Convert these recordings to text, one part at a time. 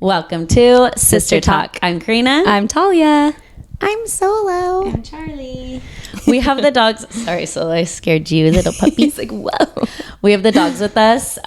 Welcome to Sister Talk. I'm Carina. I'm Talia. I'm Solo. I'm Charlie. We have the dogs. Sorry, Solo, I scared you, little puppy. He's like, whoa. We have the dogs with us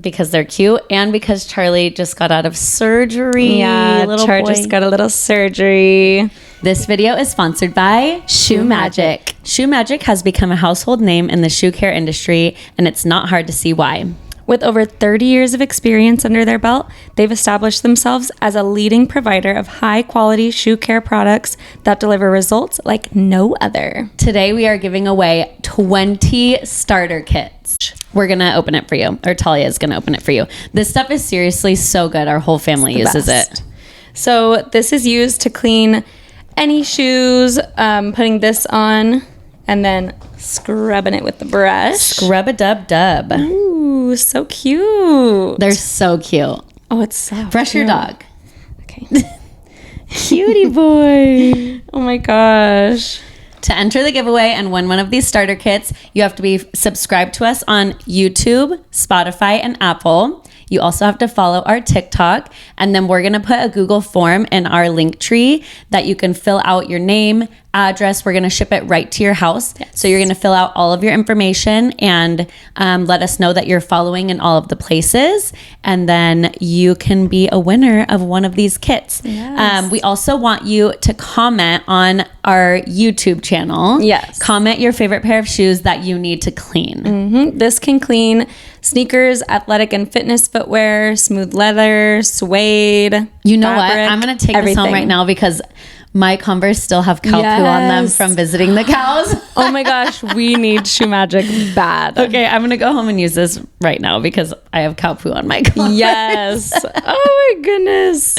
because they're cute and because Charlie just got out of surgery. Yeah, Char just got a little surgery. This video is sponsored by Shoe Magic. Shoe Magic has become a household name in the shoe care industry, and it's not hard to see why. With over 30 years of experience under their belt, they've established themselves as a leading provider of high-quality shoe care products that deliver results like no other. Today, we are giving away 20 starter kits. We're going to open it for you, or Talia is going to open it for you. This stuff is seriously so good. Our whole family uses it. So this is used to clean any shoes, putting this on and then scrubbing it with the brush. Scrub-a-dub-dub. Ooh, so cute. They're so cute. Oh, it's so Brush cute. your dog. Okay. Cutie boy. Oh my gosh. To enter the giveaway and win one of these starter kits, you have to be subscribed to us on YouTube, Spotify, and Apple. You also have to follow our TikTok, and then we're going to put a Google form in our link tree that you can fill out your name, address. We're going to ship it right to your house. Yes. So you're going to fill out all of your information and let us know that you're following in all of the places, and then you can be a winner of one of these kits. Yes. We also want you to comment on our YouTube channel. Yes. Comment your favorite pair of shoes that you need to clean. Mm-hmm. This can clean sneakers, athletic and fitness footwear, smooth leather, suede. You know fabric, what? I'm going to take this home right now because my Converse still have cow poo on them from visiting the cows. Oh my gosh, we need Shoe Magic bad. Okay, I'm going to go home and use this right now because I have cow poo on my Converse. Yes. Oh my goodness.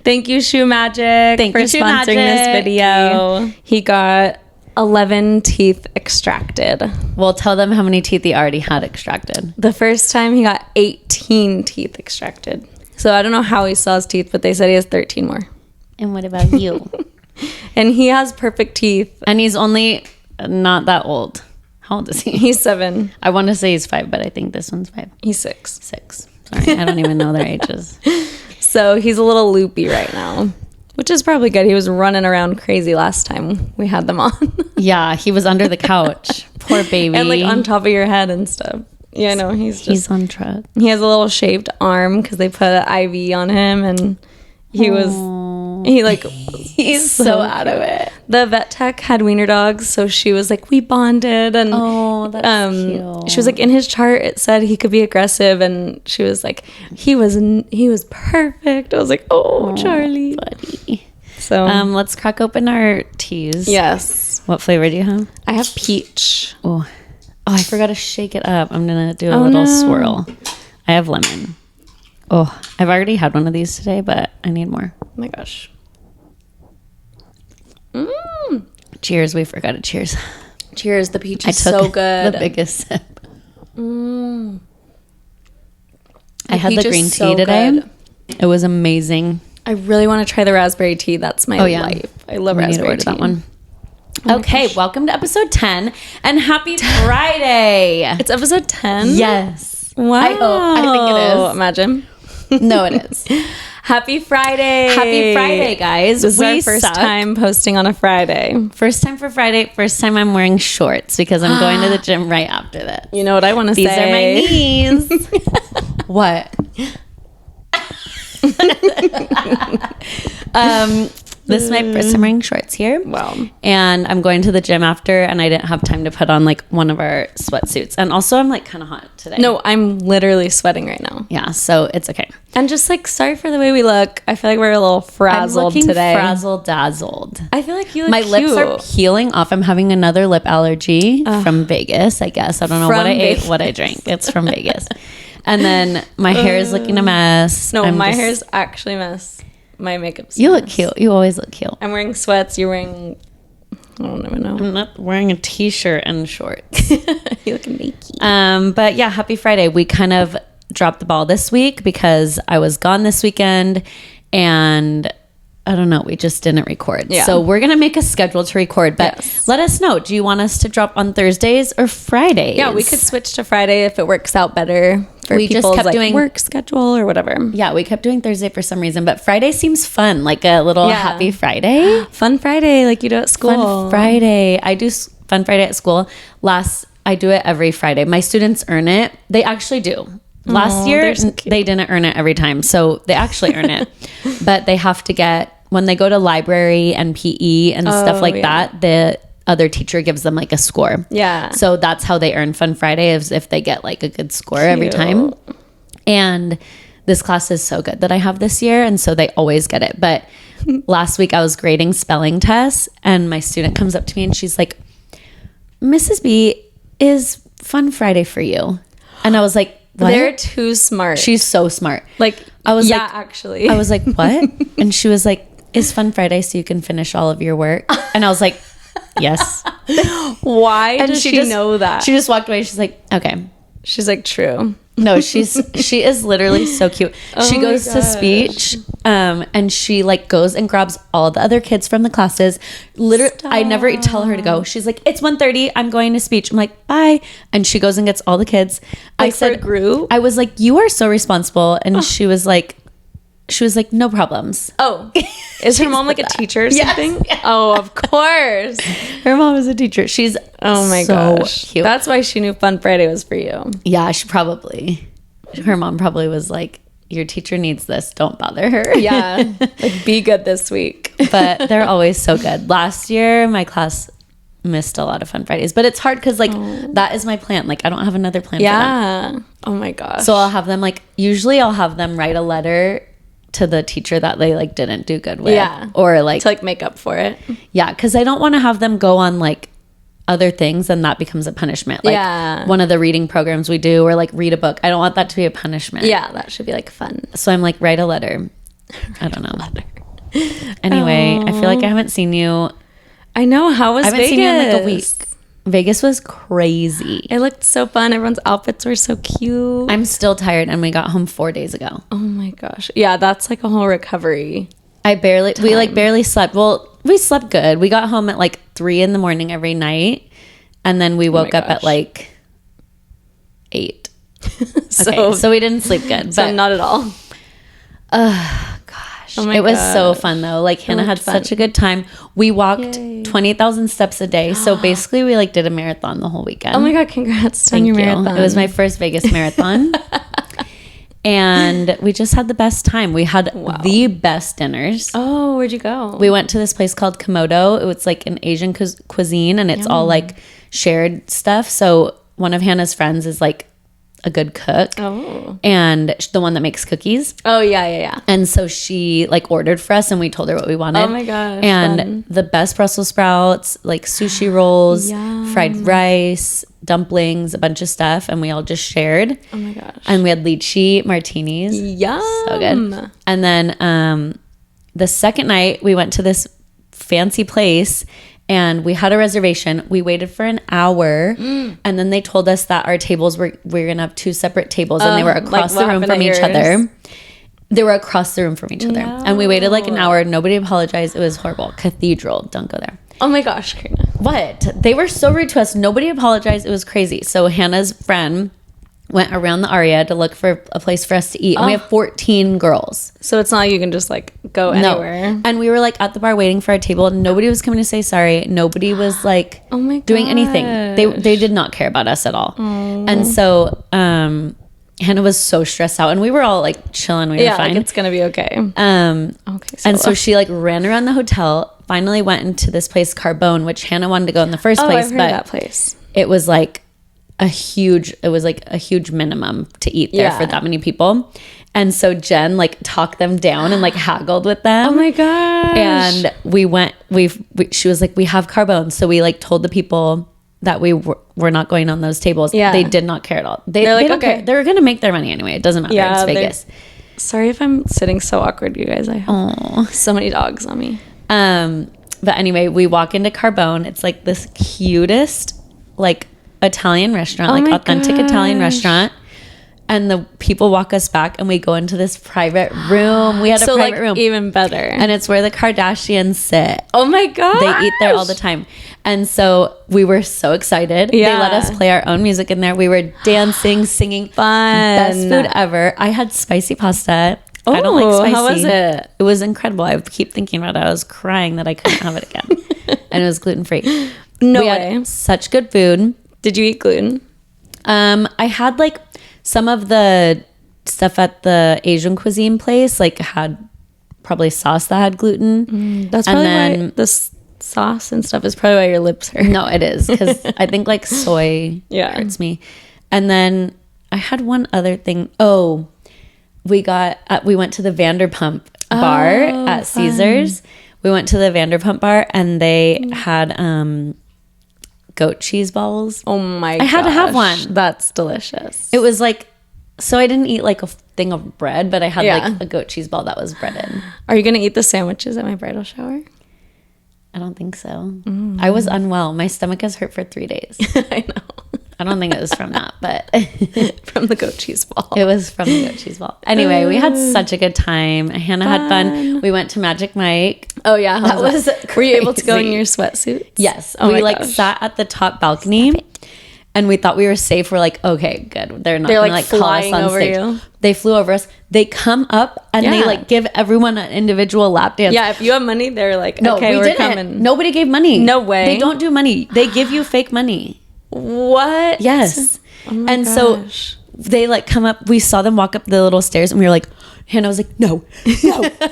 Thank you, Shoe Magic, for sponsoring this video. He got 11 teeth extracted. Well, tell them how many teeth he already had extracted. The first time he got 18 teeth extracted. So I don't know how he still has teeth, but they said he has 13 more. And what about you? And he has perfect teeth. And he's only not that old. How old is he? He's 7. I want to say he's 5, but I think this one's 5. He's 6. 6. Sorry, I don't even know their ages. So he's a little loopy right now, which is probably good. He was running around crazy last time we had them on. Yeah, he was under the couch. Poor baby. And like on top of your head and stuff. Yeah, no, he's on track. He has a little shaved arm because they put an IV on him, and he's so out of it. The vet tech had wiener dogs, so she was like, we bonded, and that's cute. she was like, in his chart it said he could be aggressive, and she was like, he was perfect. I was like, oh Charlie, buddy. So let's crack open our teas. Yes. What flavor do you have? I have peach. Oh, I forgot to shake it up. I'm gonna do a little swirl. I have lemon. Oh, I've already had one of these today, but I need more. Oh my gosh. Cheers. We forgot to cheers. Cheers. The peach is so good. The biggest sip. I had the green tea today. Good. It was amazing. I really want to try the raspberry tea. That's my life. I love raspberry tea. That one. Okay, welcome to episode 10 and happy Friday. It's episode 10? Yes. Wow. I think it is. Imagine. No, it is. Happy Friday. Happy Friday, guys. This is our first time posting on a Friday. First time for Friday. First time I'm wearing shorts because I'm going to the gym right after this. You know what I want to say? These are my knees. What? This is my first time wearing shorts here. Wow. And I'm going to the gym after, and I didn't have time to put on like one of our sweatsuits. And also I'm like kind of hot today. No, I'm literally sweating right now. Yeah, so it's okay. And just like, sorry for the way we look. I feel like we're a little frazzled today. Frazzled dazzled. I feel like you look my cute. lips are peeling off. I'm having another lip allergy from Vegas, I guess. I don't know what I ate, what I drank. It's from Vegas. And then my hair is looking a mess. No, my hair is actually a mess. My makeup's You look cute. You always look cute. I'm wearing sweats. You're wearing... I don't even know. I'm not wearing a t-shirt and shorts. You look naked. But yeah, happy Friday. We kind of dropped the ball this week because I was gone this weekend and I don't know. We just didn't record. Yeah. So we're going to make a schedule to record. But let us know. Do you want us to drop on Thursdays or Fridays? Yeah, we could switch to Friday if it works out better for We just people's kept like doing- work schedule or whatever. Yeah, we kept doing Thursday for some reason. But Friday seems fun. Like a little happy Friday. Fun Friday like you do at school. Fun Friday. I do Fun Friday at school. I do it every Friday. My students earn it. They actually do. Last year, so cute. they didn't earn it every time. So they actually earn it. But they have to get, when they go to library and PE and stuff like that, the other teacher gives them like a score. Yeah. So that's how they earn Fun Friday, is if they get like a good score every time. And this class is so good that I have this year. And so they always get it. But last week I was grading spelling tests and my student comes up to me and she's like, Mrs. B, is Fun Friday for you? And I was like, what? They're too smart. She's so smart. Like, I was yeah, like, actually. I was like, what? And she was like, is Fun Friday so you can finish all of your work? And I was like, yes. Why does she just know that? She just walked away. She's like, okay. She's like, true. No, she is literally so cute. She my goes to gosh. speech, and she like goes and grabs all the other kids from the classes. Literally, I never tell her to go. She's like, it's 1:30. I'm going to speech. I'm like, bye. And she goes and gets all the kids. Like, for a group? I was like, you are so responsible. And she was like, no problems. Oh, is her mom like a teacher or something? Yes. Oh, of course. Her mom is a teacher. She's Oh my so gosh. cute. That's why she knew Fun Friday was for you. Yeah, her mom probably was like, your teacher needs this. Don't bother her. Yeah. Like, be good this week. But they're always so good. Last year, my class missed a lot of Fun Fridays, but it's hard because like that is my plan. Like I don't have another plan for them. Yeah. Oh my gosh. So I'll have them usually I'll have them write a letter to the teacher that they like didn't do good with. Yeah. Or like to like make up for it. yeah, because I don't want to have them go on like other things and that becomes a punishment. Like one of the reading programs we do, or like read a book. I don't want that to be a punishment. Yeah, that should be like fun. So I'm like, write a letter. I don't know. Anyway, I feel like I haven't seen you. I know. How was I haven't Vegas? seen you in like a week. Vegas was crazy. It looked so fun. Everyone's outfits were so cute. I'm still tired and we got home 4 days ago. Oh my gosh. Yeah, that's like a whole recovery. We barely slept. Well, we slept good. We got home at like 3 a.m. every night. And then we woke up at like 8. So we didn't sleep good. So But not at all. gosh, Oh my it was so gosh. fun though. Like Hannah had looked fun. such a good time. We walked Yay. 20,000 steps a day. So basically we like did a marathon the whole weekend. Oh my god, congrats on Thank your you. marathon. It was my first Vegas marathon. And we just had the best time. We had the best dinners. Oh, where'd you go? We went to this place called Komodo. It was like an Asian cuisine and it's all like shared stuff. So one of Hannah's friends is like a good cook. Oh. And the one that makes cookies. Oh yeah. And so she like ordered for us and we told her what we wanted. Oh my gosh, And fun. the best Brussels sprouts, like sushi rolls, Yum. fried rice, dumplings, a bunch of stuff. And we all just shared. Oh my gosh. And we had lychee martinis. Yum. So good. And then the second night we went to this fancy place and we had a reservation. We waited for an hour and then they told us that our tables we're going to have 2 separate tables and they were across like the what room happened from at each yours? other. They were across the room from each other. And we waited like an hour. Nobody apologized. It was horrible. Cathedral. Don't go there. Oh my gosh, Carina. What? They were so rude to us. Nobody apologized. It was crazy. So Hannah's friend went around the Aria to look for a place for us to eat. And we have 14 girls. So it's not like you can just like go anywhere. No. And we were like at the bar waiting for our table. Nobody was coming to say sorry. Nobody was like Oh my doing anything. They did not care about us at all. And so Hannah was so stressed out and we were all like chilling. We were fine. Like it's gonna be okay. Okay. And so she like ran around the hotel, finally went into this place Carbone, which Hannah wanted to go in the first place. I've heard but of that place. it was like a huge minimum to eat there for that many people. And so Jen like talked them down and like haggled with them. Oh my gosh. And she was like, we have Carbone. So we like told the people that we're not going on those tables. Yeah. They did not care at all. They're like, don't okay. care. They're going to make their money anyway. It doesn't matter. Yeah, it's Vegas. Sorry if I'm sitting so awkward, you guys. I have so many dogs on me. But anyway, we walk into Carbone. It's like this cutest, like Italian restaurant, like authentic Italian restaurant. And the people walk us back and we go into this private room. We had a private room. Even better. And it's where the Kardashians sit. Oh my God. They eat there all the time. And so we were so excited. Yeah. They let us play our own music in there. We were dancing, singing. Fun. Best food ever. I had spicy pasta. I don't like spicy. How was it? It was incredible. I keep thinking about it. I was crying that I couldn't have it again. And it was gluten-free. No we way. had such good food. Did you eat gluten? I had like some of the stuff at the Asian cuisine place, like had probably sauce that had gluten. That's probably why the sauce and stuff is probably why your lips hurt. No, it is because I think like soy hurts me. And then I had one other thing. Oh, we went to the Vanderpump bar at Caesars. We went to the Vanderpump bar and they had goat cheese balls. Oh my god. I had to have one. That's delicious. It was like, so I didn't eat like a thing of bread, but I had like a goat cheese ball that was breaded. Are you going to eat the sandwiches at my bridal shower? I don't think so. I was unwell. My stomach has hurt for 3 days. I know. I don't think it was from that, but from the goat cheese ball. It was from the goat cheese ball. Anyway, we had such a good time. Hannah had fun. We went to Magic Mike. Oh yeah, that was Were you able to go in your sweatsuits? Yes. Oh we like sat at the top balcony and we thought we were safe. We're like, okay, good. They're not gonna like call us on stage. You. They flew over us. They come up and they like give everyone an individual lap dance. Yeah, if you have money, they're like, no, okay, we're coming. Nobody gave money. No way. They don't do money. They give you fake money. What? Yes. Oh my gosh. So they like come up, we saw them walk up the little stairs and we were like, Hannah was like, no.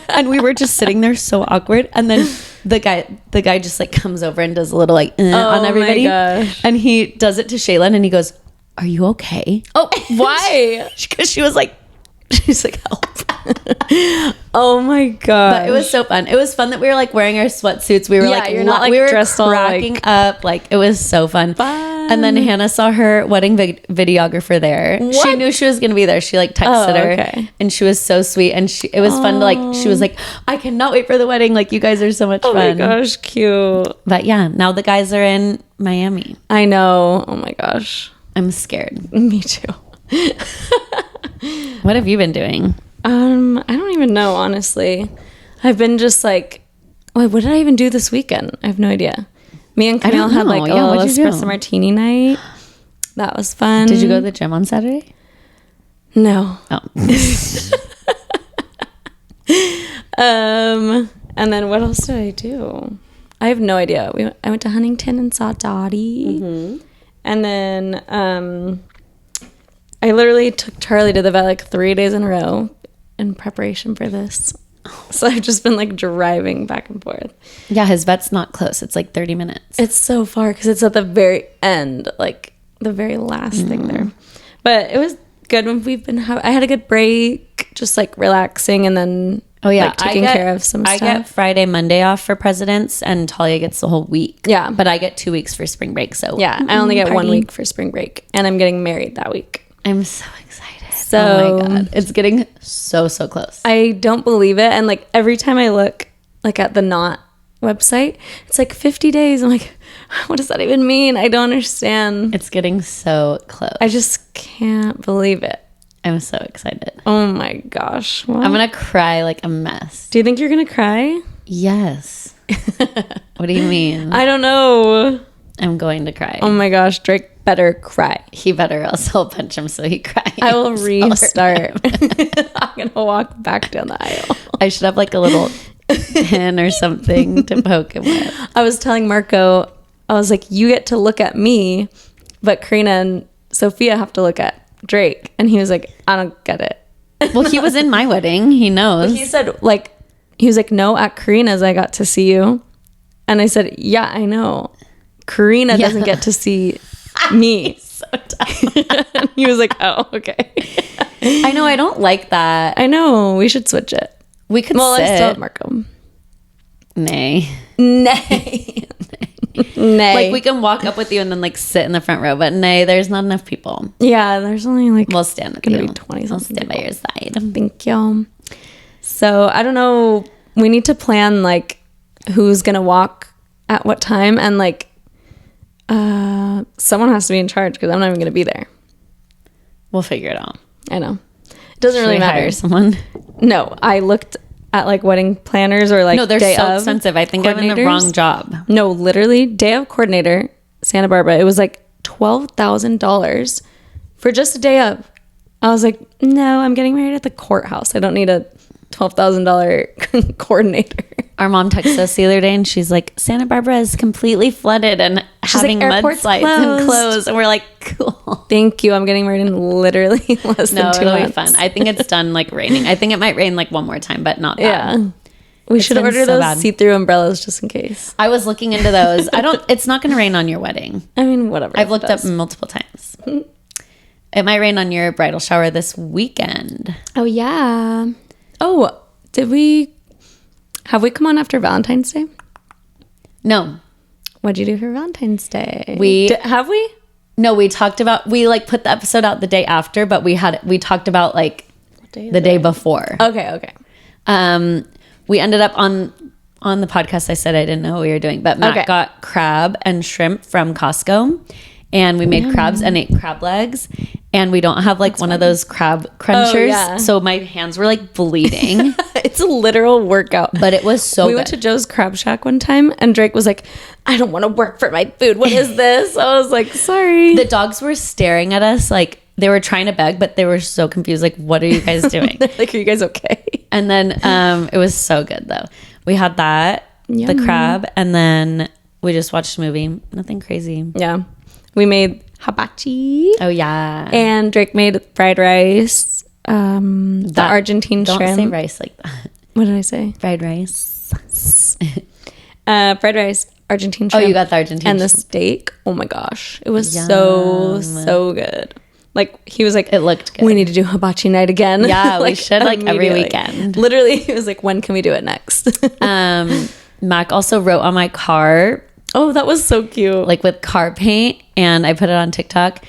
And we were just sitting there so awkward. And then the guy just like comes over and does a little like on everybody. My gosh. And he does it to Shaylin and he goes, are you okay? Oh, why? Because she's like, help. Oh my god! But it was so fun. It was fun that we were like wearing our sweatsuits. We were like, you're not like we were dressed all cracking up. Like it was so fun. And then Hannah saw her wedding videographer there. What? She knew she was gonna be there. She like texted her, and she was so sweet. And it was fun to like. She was like, I cannot wait for the wedding. Like you guys are so much fun. Oh my gosh, cute. But yeah, now the guys are in Miami. I know. Oh my gosh, I'm scared. Me too. What have you been doing? I don't even know, honestly. I've been just like, wait, what did I even do this weekend? I have no idea. Me and Camille had like a little espresso martini night. That was fun. Did you go to the gym on Saturday? No. Oh. And then what else did I do? I have no idea. I went to Huntington and saw Dottie. Mm-hmm. And then I literally took Charlie to the vet like 3 days in a row in preparation for this. So I've just been like driving back and forth. Yeah, his vet's not close. It's like 30 minutes. It's so far because it's at the very end, like the very last thing there. But it was good when we've been I had a good break, just like relaxing and then like, taking care of some stuff. I get Friday, Monday off for Presidents and Talia gets the whole week. Yeah. But I get 2 weeks for spring break. So yeah, I only get 1 week for spring break and I'm getting married that week. I'm so excited. So, oh my God. It's getting so close. I don't believe it. And like every time I look like at the Knot website, it's like 50 days. I'm like, what does that even mean? I don't understand. It's getting so close. I just can't believe it. I'm so excited. Oh my gosh. What? I'm going to cry like a mess. Do you think you're going to cry? Yes. What do you mean? I don't know. I'm going to cry. Oh my gosh, Drake better cry. He better, else I'll punch him so he cries. I will restart. I'm going to walk back down the aisle. I should have like a little pin or something to poke him with. I was telling Marco, I was like, you get to look at me, but Carina and Sophia have to look at Drake. And he was like, I don't get it. Well, he was in my wedding. He knows. He said, like, he was like, no, at Carina's I got to see you. And I said, yeah, I know. Carina doesn't get to see me. He's so dumb. He was like, oh, okay. I know. I don't like that. I know. We should switch it. We could I sit. still have Marco. Nay. Nay. Like we can walk up with you and then like sit in the front row, but nay, there's not enough people. Yeah, there's only like we'll stand with gonna you. be 20 I'll something. stand by your side. Thank you. So I don't know. We need to plan like who's gonna walk at what time, and like someone has to be in charge because I'm not even gonna be there. We'll figure it out. I know. It doesn't Should really we matter. hire someone? No, I looked at like wedding planners or like No, they're day so of expensive. I think I'm in the coordinators. wrong job. No, literally day of coordinator, Santa Barbara. It was like $12,000 for just a day of. I was like, no, I'm getting married at the courthouse. I don't need a $12,000 coordinator. Our mom texted us the other day and she's like, Santa Barbara is completely flooded and having like, mudslides "Airport's and closed." closed. And we're like, cool. Thank you. I'm getting married in literally less No, than 2 it'll months. be fun. I think it's done like raining. I think it might rain like one more time, but not bad. Yeah. We should been order so those bad. see-through umbrellas just in case. I was looking into those. It's not going to rain on your wedding. I mean, whatever. I've looked up multiple times. It might rain on your bridal shower this weekend. Oh, yeah. Oh, have we come on after Valentine's Day? No. What'd you do for Valentine's Day? Have we? No, we talked about, we like put the episode out the day after, but we talked about like the day before. Okay. We ended up on the podcast. I said I didn't know what we were doing, but Matt got crab and shrimp from Costco, and we made crabs and ate crab legs. And we don't have like one of those crab crunchers, so my hands were like bleeding. It's a literal workout. But it was so We good. went to Joe's Crab Shack one time, and Drake was like, I don't want to work for my food. What is this? I was like, sorry. The dogs were staring at us like they were trying to beg, but they were so confused. Like, what are you guys doing? They're like, are you guys okay? And then it was so good though. We had that, the Yum. crab, and then we just watched a movie. Nothing crazy. Yeah. We made hibachi. Oh yeah. And Drake made fried rice. The Argentine Don't shrimp. say rice like that. What did I say? Fried rice. Fried rice, Argentine shrimp. Oh, you got the Argentine and the shrimp. steak. Oh my gosh, it was Yum. so good. Like he was like, It looked good. we need to do hibachi night again. Yeah, we should, like, every immediately. weekend. Literally, he was like, when can we do it next? Mac also wrote on my car, Oh, that was so cute. like with car paint, and I put it on TikTok.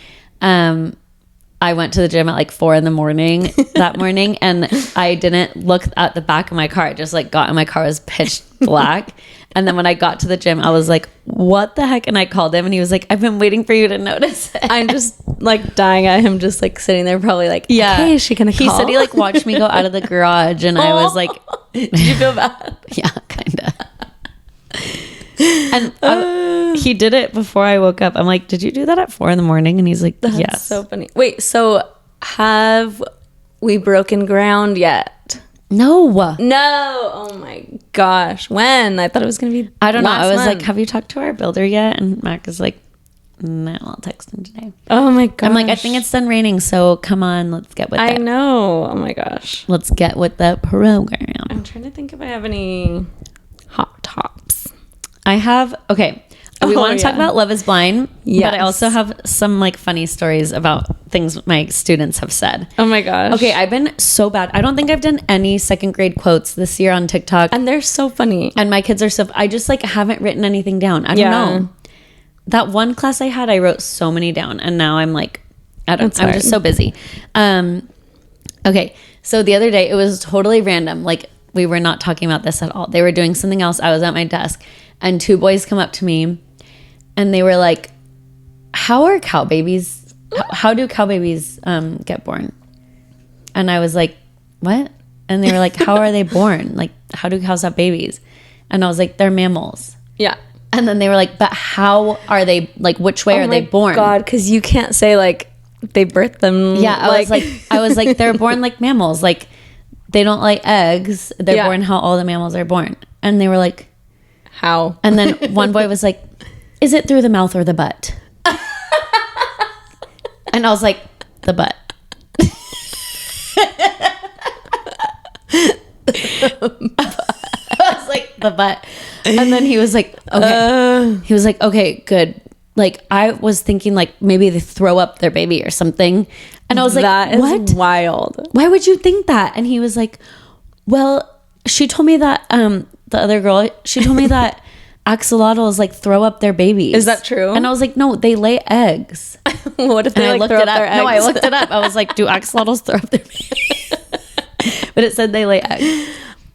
I went to the gym at like 4 a.m. that morning, and I didn't look at the back of my car. I just like got in my car, it was pitch black. And then when I got to the gym, I was like, what the heck? And I called him and he was like, I've been waiting for you to notice it. I'm just like dying at him, just like sitting there, probably like, Yeah. okay, is she gonna call? He said he like watched me go out of the garage, and I was like, did you feel bad? yeah, kind of. And he did it before I woke up. I'm like, did you do that at 4 a.m? And he's like, That's yes. so funny. Wait, so have we broken ground yet? No. No. Oh my gosh. When? I thought it was going to be I don't know. last I was like, month. have you talked to our builder yet? And Mac is like, no, I'll text him today. Oh my gosh. I'm like, I think it's done raining, so come on, let's get with I it. know. Oh my gosh. Let's get with the program. I'm trying to think if I have any hot tops. I have, okay. We Oh, want to talk yeah. about Love is Blind, but I Yes. also have some like funny stories about things my students have said. Oh my gosh. Okay, I've been so bad. I don't think I've done any second grade quotes this year on TikTok. And they're so funny. And my kids are so, I just like haven't written anything down. I don't Yeah. know. That one class I had, I wrote so many down, and now I'm like, I'm That's just hard. so busy. Okay, so the other day it was totally random. Like we were not talking about this at all. They were doing something else. I was at my desk, and 2 boys come up to me, and they were like, "How are cow babies? How do cow babies get born?" And I was like, "What?" And they were like, "How are they born? Like, how do cows have babies?" And I was like, "They're mammals." Yeah. And then they were like, "But how are they, like, which way are they born?" God, because you can't say like they birthed them. Yeah, I was like, they're born like mammals. Like, they don't lay eggs. They're Yeah. born how all the mammals are born. And they were like, how? and then one boy was like, "Is it through the mouth or the butt?" And I was like, "The butt." I was like, "The butt." And then he was like, "Okay." He was like, "Okay, good." Like, I was thinking like maybe they throw up their baby or something. And I was like, that is "What? wild. Why would you think that?" And he was like, "Well, she told me that the other girl, she told me that axolotls like throw up their babies." Is that true? And I was like, "No, they lay eggs." What if And they I like looked throw it up up. their eggs? No, I looked it up. I was like, "Do axolotls throw up their babies?" But it said they lay eggs.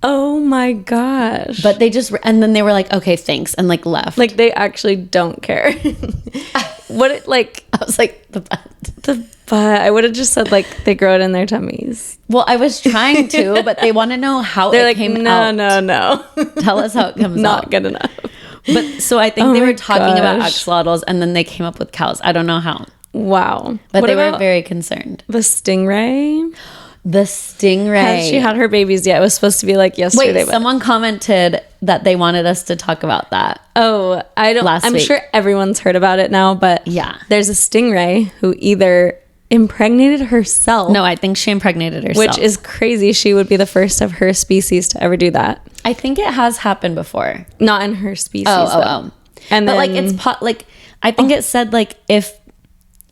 Oh my gosh. But they just, and then they were like, "Okay, thanks," and like left. like they actually don't care. what it like I was like, the butt. the butt. I would have just said like they grow it in their tummies. Well, I was trying to, but they want to know how They're it like, came no, out. no. Tell us how it comes Not out. good enough. But so I think Oh they my were talking about gosh. axolotls, and then they came up with cows. I don't know how, Wow. but What they were about very concerned. the stingray? The stingray. Has she had her babies yet? It was supposed to be like yesterday. Wait, but- someone commented that they wanted us to talk about that. Oh, I don't. Last I'm week. sure everyone's heard about it now, but Yeah. there's a stingray who either impregnated herself. No, I think she impregnated herself. Which is crazy. She would be the first of her species to ever do that. I think it has happened before. Not in her species. Oh. though. And But then, like it's like I think it said like if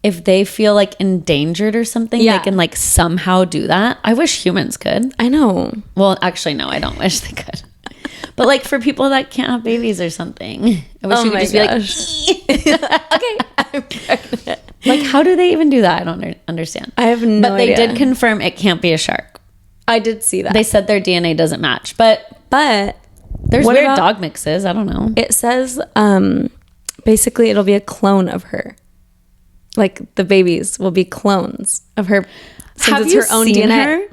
they feel like endangered or something, Yeah. they can like somehow do that. I wish humans could. I know. Well, actually, no, I don't wish they could. But like for people that can't have babies or something, I wish Oh you could my just gosh. be like, okay, I'm pregnant. Like, how do they even do that? I don't understand. I have no But they idea. did confirm it can't be a shark. I did see that. They said their DNA doesn't match, but but there's What weird about- dog mixes. I don't know. it says basically it'll be a clone of her. Like the babies will be clones of her. Since Have it's you her own seen DNA. her?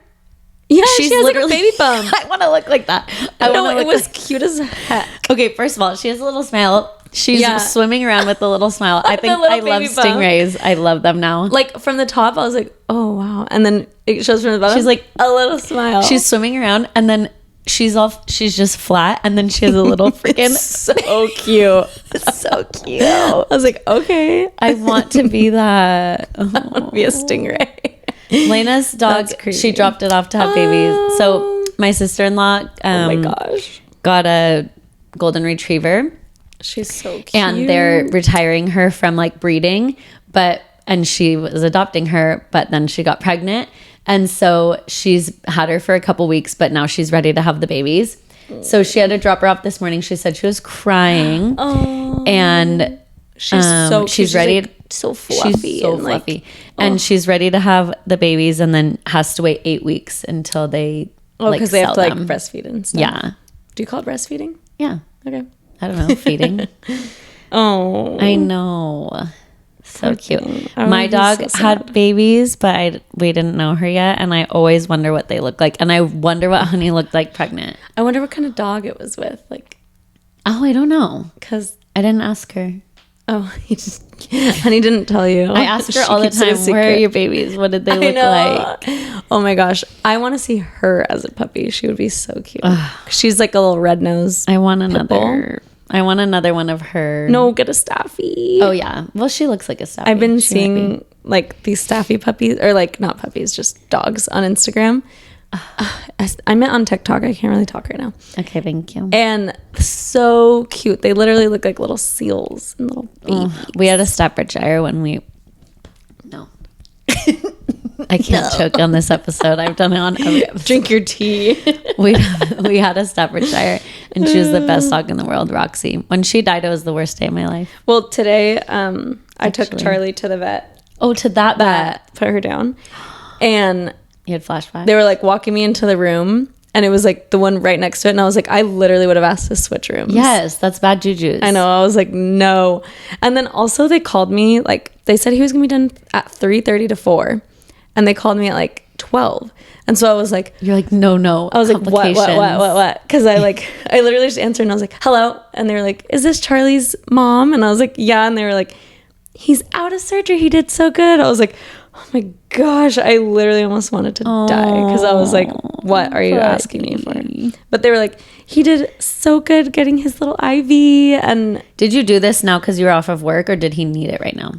Yeah, She's she has literally like a baby bump. I want to look like that. I No, want to it look was like. cute as heck. Okay, first of all, she has a little smile. She's Yeah. swimming around with a little smile. I The think little I love baby bump. stingrays. I love them now. Like from the top, I was like, oh wow. And then it shows from the bottom. She's like a little smile. she's swimming around, and then she's just flat, and then she has a little freaking so cute. so cute. I was like, okay. I want to be that. I want to be a stingray. Lena's dog, That's crazy. she dropped it off to have babies. So my sister-in-law Oh my gosh. got a golden retriever, She's so cute. and they're retiring her from like breeding, and she was adopting her, but then she got pregnant. And so she's had her for a couple weeks, but now she's ready to have the babies. So she had to drop her off this morning. She said she was crying. Oh. And She's so cute. she's ready. Like, so fluffy. She's so and like, fluffy. And she's ready to have the babies, and then has to wait 8 weeks until they because they have to sell like them. breastfeed and stuff. Yeah. Do you call it breastfeeding? Yeah. Okay. I don't know. Feeding. Oh. I know. So cute. I My would be dog so had sad. babies, but we didn't know her yet. And I always wonder what they look like. And I wonder what Honey looked like pregnant. I wonder what kind of dog it was with. Like, Oh, I don't know. because, I didn't ask her. oh, Honey didn't tell you. I asked her She all the keeps it a time, where are secret. your babies? What did they I look know. like? Oh my gosh. I want to see her as a puppy. She would be so cute. She's like a little red nose. I want bull. another one of her. No, get a staffy. Oh, yeah. Well, she looks like a staffy. I've been She might be. seeing like these staffy puppies, or like not puppies, just dogs on Instagram. I meant on TikTok. I can't really talk right now. Okay, thank you. And so cute. They literally look like little seals and little babies. We had a Staffordshire when we. No. I can't choke on this episode. I've done it on every episode. Drink your tea. We had a Staffordshire, and she was the best dog in the world, Roxy. When she died, it was the worst day of my life. Well, today I took Actually. Charlie to the vet. Oh, to that vet. Put her down. And You had flashbacks? they were like walking me into the room, and it was like the one right next to it. And I was like, I literally would have asked to switch rooms. Yes, that's bad juju. I know. I was like, no. And then also they called me, like they said he was going to be done at 3:30 to 4. And they called me at like 12. And so I was like, You're like, no. I was like, what? Because I literally just answered, and I was like, hello. And they were like, is this Charlie's mom? And I was like, yeah. And they were like, he's out of surgery. He did so good. I was like, oh my gosh. I literally almost wanted to die. Because I was like, what are you asking me for? But they were like, he did so good getting his little IV. And Did you do this now because you were off of work, or did he need it right now?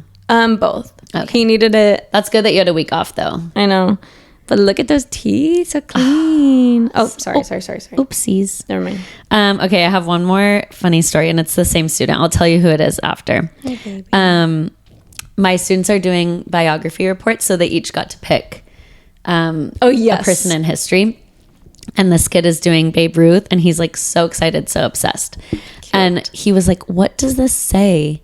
both. Okay. He needed it. That's good that you had a week off, though. I know. But look at those teeth. So clean. Oh, sorry. Oopsies. Never mind. Okay, I have one more funny story, and it's the same student. I'll tell you who it is after. Okay. My students are doing biography reports, so they each got to pick yes. a person in history. And this kid is doing Babe Ruth, and he's like so excited, so obsessed. And he was like, what does this say?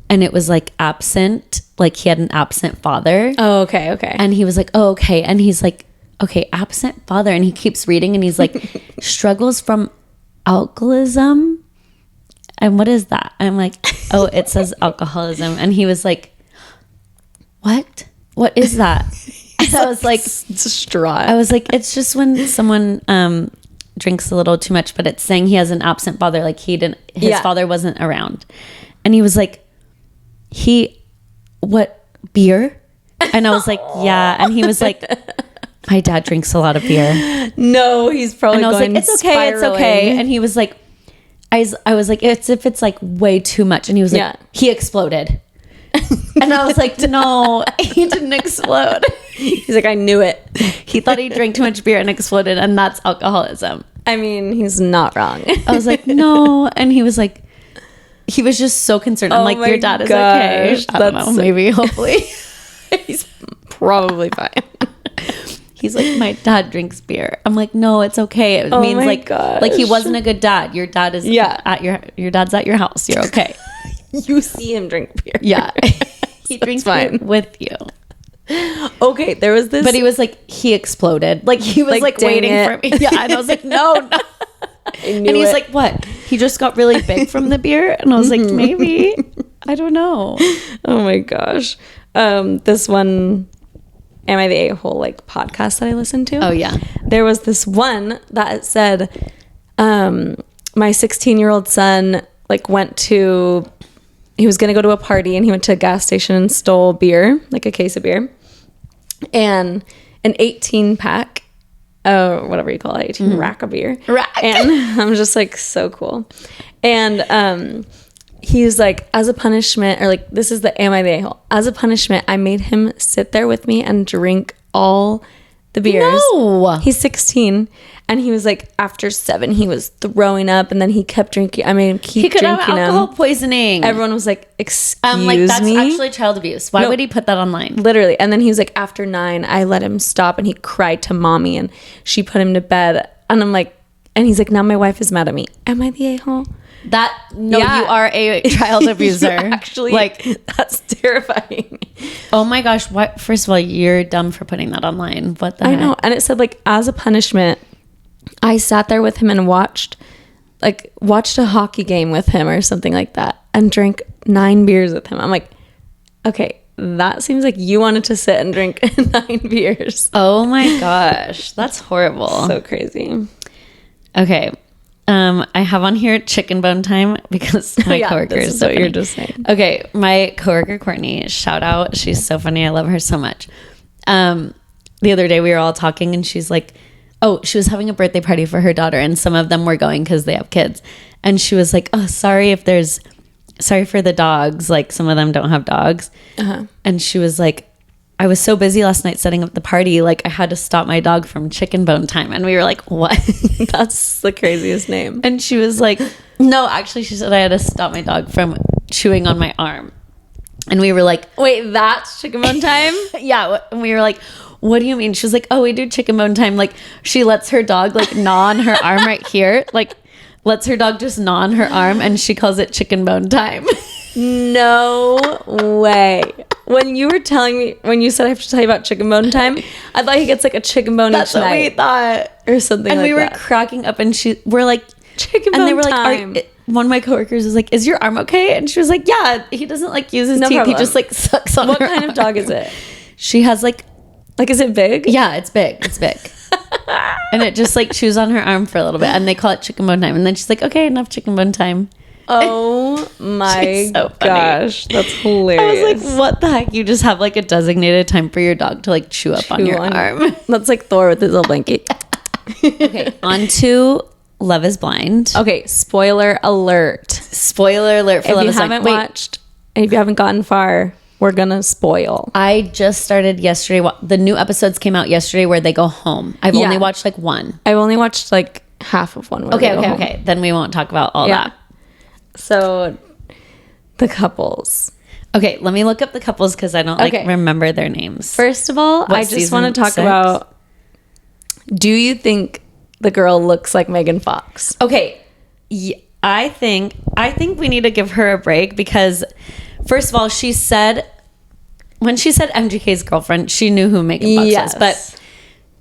And it was like absent, like he had an absent father. Oh, okay. And he was like, oh, okay. And he's like, okay, absent father. And he keeps reading, and he's like, struggles from alcoholism. and what is that? I'm like, oh, it says alcoholism. And he was like, what is that? And I was like, distraught. I was like, it's just when someone drinks a little too much, but it's saying he has an absent father, like his father wasn't around. And he was like, what, beer? And I was like, yeah. And he was like, my dad drinks a lot of beer. No, he's probably and I was going like, it's okay, it's okay. And he was like, I was like, it's if it's like way too much. And he was like, he exploded. And I was like, no, he didn't explode. He's like, I knew it. He thought he drank too much beer and exploded, and that's alcoholism. I mean, he's not wrong. I was like, no. And he was like, he was just so concerned. I'm like, your dad is okay. I don't know, maybe, hopefully. He's probably fine. He's like, my dad drinks beer. I'm like, no, it's okay. It means like he wasn't a good dad. Your dad is at your dad's at your house. You're okay. You see him drink beer. Yeah. He drinks beer with you. Okay, there was this. But he was like, he exploded. Like he was like waiting for me. Yeah. And I was like, no. And he's like, what? He just got really big from the beer? And I was like, maybe. I don't know. Oh my gosh. This one, Am I the A-hole, like podcast that I listened to? Oh yeah. There was this one that said, my 16-year-old son like he was going to go to a party and he went to a gas station and stole beer, like a case of beer, and an 18 pack, whatever you call it, 18 rack of beer. Rack. And I'm just like, so cool. And he was like, as a punishment, or like, this is the Am I the A-hole? As a punishment, I made him sit there with me and drink all the beers. No. He's 16. And he was like, after 7, he was throwing up, and then he kept drinking. I made him keep drinking them. He could have alcohol poisoning. Everyone was like, excuse like, that's me? actually child abuse. Why would he put that online? Literally. And then he was like, after 9, I let him stop, and he cried to mommy, and she put him to bed. And I'm like, and he's like, now my wife is mad at me. Am I the a-hole? You are a child abuser. Actually, like, that's terrifying. Oh my gosh. What? First of all, you're dumb for putting that online. What the heck? I know. And it said, like, as a punishment, I sat there with him and watched a hockey game with him or something like that, and drank 9 beers with him. I'm like, okay, that seems like you wanted to sit and drink 9 beers. Oh my gosh. That's horrible. So crazy. Okay. I have on here chicken bone time because my coworker is so what you're just saying. Okay. My coworker, Courtney, shout out. She's so funny. I love her so much. The other day we were all talking and she's like, oh, she was having a birthday party for her daughter and some of them were going because they have kids. And she was like, oh, sorry for the dogs. Like some of them don't have dogs. Uh-huh. And she was like, I was so busy last night setting up the party. Like I had to stop my dog from chicken bone time. And we were like, what? That's the craziest name. And she was like, no, actually she said I had to stop my dog from chewing on my arm. And we were like, wait, that's chicken bone time? Yeah. And we were like, what do you mean? She was like, oh, we do chicken bone time. Like she lets her dog like gnaw on her arm right here. Like lets her dog just gnaw on her arm and she calls it chicken bone time. No way. When you said I have to tell you about chicken bone time, I thought he gets like a chicken bone That's each what night. we thought. Or something and like that. And we were cracking up and we're like, chicken bone time. And they were like, one of my coworkers was like, is your arm okay? And she was like, yeah, he doesn't like use his teeth. Problem. He just like sucks on What her kind arm. of dog is it? She has like, is it big? Yeah, it's big. It's big. And it just like chews on her arm for a little bit and they call it chicken bone time. And then she's like, okay, enough chicken bone time. Oh my gosh. That's hilarious. I was like, what the heck? You just have like a designated time for your dog to like chew up on your arm. That's like Thor with his little blanket. Okay, on to Love is Blind. Okay, spoiler alert. Spoiler alert for Love is Blind. If you haven't watched, and if you haven't gotten far, we're gonna spoil. I just started yesterday. The new episodes came out yesterday where they go home. I've only watched like one. I've only watched like half of one. Okay. Then we won't talk about all that. So, the couples. Okay, let me look up the couples because I don't remember their names. First of all, I just want to talk about, do you think the girl looks like Megan Fox? Okay, I think we need to give her a break because, first of all, when she said MGK's girlfriend, she knew who Megan Fox was. But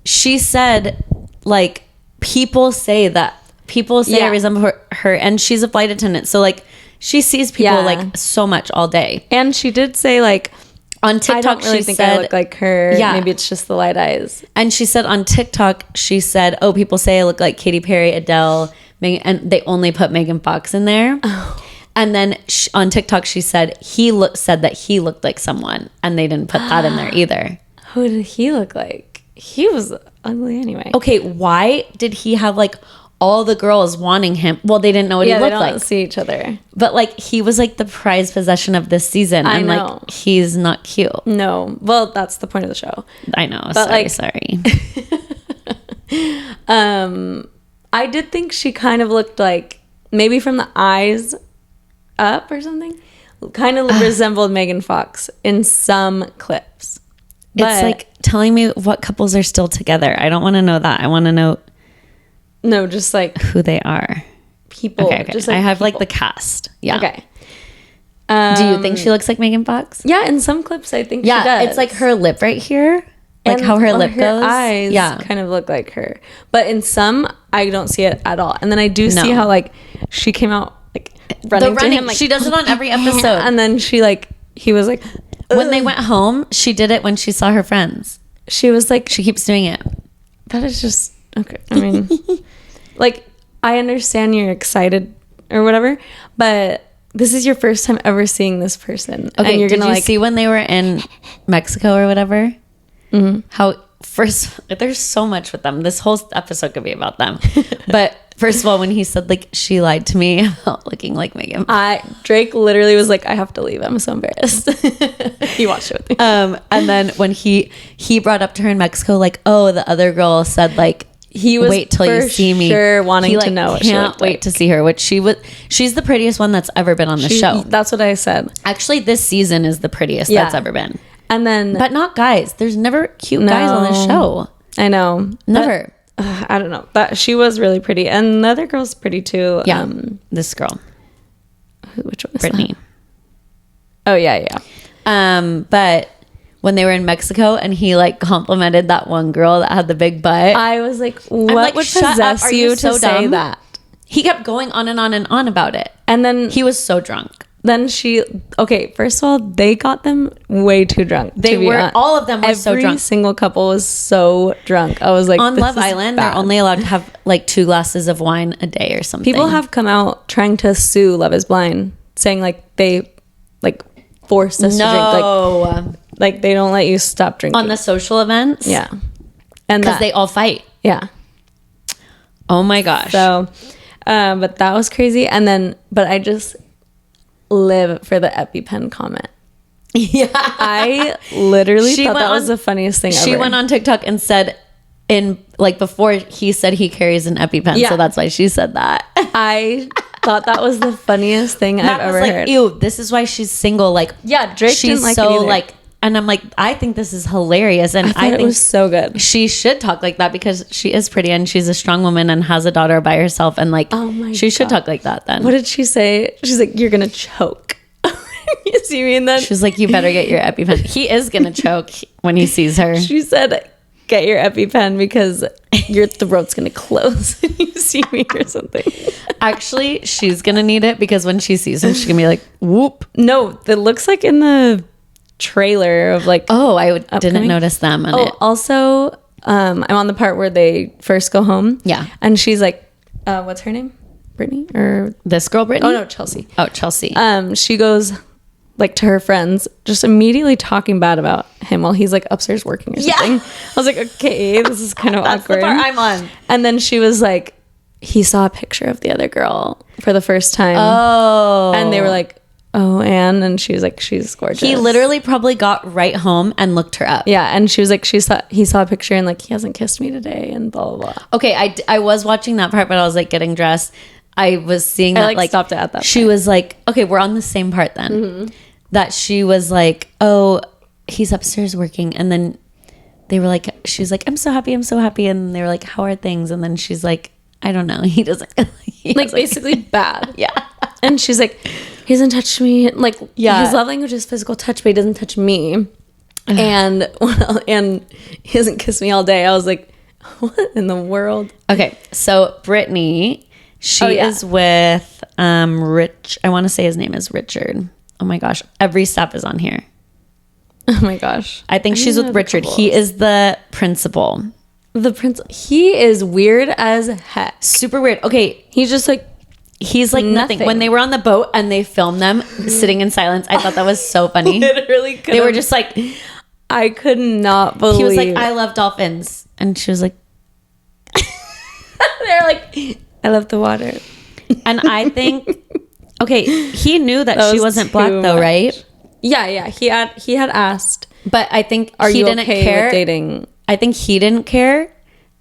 she said, like, people say that people say I Yeah. resemble her, and she's a flight attendant, so like she sees people like so much all day. And she did say like on TikTok, I don't really think I look like her. Yeah. Maybe it's just the light eyes. And she said on TikTok, she said, "Oh, people say I look like Katy Perry, Adele, Megan," and they only put Megan Fox in there. Oh. And then on TikTok, she said said that he looked like someone, and they didn't put that in there either. Who did he look like? He was ugly anyway. Okay, why did he have like all the girls wanting him? Well, they didn't know what he looked like. See each other. But like he was like the prized possession of this season, and know. like he's not cute. No, well, that's the point of the show. I know. But sorry. I did think she kind of looked like maybe from the eyes up or something, kind of resembled Megan Fox in some clips. But it's like telling me what couples are still together. I don't want to know that. I want to know. No, just like who they are. People. Okay. Just like I have people. like the cast. Yeah. Okay. Do you think she looks like Megan Fox? Yeah, in some clips I think she does. It's like her lip right here. Like how her lip goes. Eyes kind of look like her. But in some, I don't see it at all. And then I do see how like she came out like running to him. Like, she does it on every episode. And then she like, he was like... When they went home, she did it when she saw her friends. She was like... She keeps doing it. That is just... Okay. I mean... like, I understand you're excited or whatever, but this is your first time ever seeing this person. Okay, and you're did gonna you like see when they were in Mexico or whatever? Mm-hmm. How first there's so much with them. This whole episode could be about them. But first of all, when he said like she lied to me about looking like Megan, Drake literally was like, I have to leave. I'm so embarrassed. He watched it with me. And then when he brought up to her in Mexico, like, oh, the other girl said like, he was wait till you see me. Sure, wanting to know. What she can't wait to see her. Which she's the prettiest one that's ever been on the show. That's what I said. Actually, this season is the prettiest that's ever been. And then, but not guys. There's never cute guys on this show. I know, never. But, I don't know. But she was really pretty, and the other girl's pretty too. Yeah, this girl. Which one is Brittany? That? Oh yeah. But when they were in Mexico and he like complimented that one girl that had the big butt, I was like, what would possess you to say that? He kept going on and on and on about it. And then he was so drunk. Then first of all, they got them way too drunk. All of them were so drunk. Every single couple was so drunk. I was like, on Love Island, they're only allowed to have like 2 glasses of wine a day or something. People have come out trying to sue Love is Blind, saying like they like forced us to drink. Like they don't let you stop drinking. On the social events? Yeah. And because they all fight. Yeah. Oh my gosh. So, but that was crazy. And then, but I just live for the EpiPen comment. Yeah. I literally thought that was the funniest thing ever. She went on TikTok and said before he said he carries an EpiPen, so that's why she said that. I thought that was the funniest thing I've ever heard. Ew, this is why she's single. Like, yeah, Drake she's didn't like so it either. like, and I'm like, I think this is hilarious, and I think it was so good. She should talk like that because she is pretty and she's a strong woman and has a daughter by herself, and like, she should talk like that. Then what did she say? She's like, you're gonna choke. You see me? And then she's like, you better get your EpiPen. He is gonna choke when he sees her. She said, get your EpiPen because your throat's gonna close when you see me or something. Actually, she's gonna need it because when she sees him, she's gonna be like, whoop. No, it looks like in the trailer of like, didn't notice them. Also, I'm on the part where they first go home. Yeah. And she's like, what's her name? Brittany? Or this girl, Brittany? Oh no, Chelsea. Oh, Chelsea. She goes like to her friends, just immediately talking bad about him while he's like upstairs working or something. I was like, okay, this is kind of awkward. The part I'm on. And then she was like, he saw a picture of the other girl for the first time. Oh. And they were like, oh, Anne. And she was like, she's gorgeous. He literally probably got right home and looked her up. Yeah. And she was like, he saw a picture and like, he hasn't kissed me today and blah, blah, blah. Okay. I was watching that part, but I was like getting dressed. I was seeing that like stopped it at that she point. Was like, okay, we're on the same part then. Mm-hmm. That she was like, oh, he's upstairs working. And then they were like, she was like, I'm so happy. And they were like, how are things? And then she's like, I don't know. He doesn't. Like basically bad. Yeah. And she's like, he doesn't touch me. Like, his love language is physical touch, but he doesn't touch me. And he doesn't kiss me all day. I was like, what in the world? Okay. So Brittany She is with Rich. I want to say his name is Richard. Oh my gosh. Every step is on here. Oh my gosh. I think she's with Richard. He is the principal. He is weird as heck. Super weird. Okay. He's just like, he's like nothing. When they were on the boat and they filmed them sitting in silence, I thought that was so funny. Literally they were just like, I could not believe. He was like, I love dolphins. And she was like, they're like, I love the water. And I think, okay, he knew that she wasn't black though, right? Yeah. He had asked. But I think he didn't care with dating? I think he didn't care.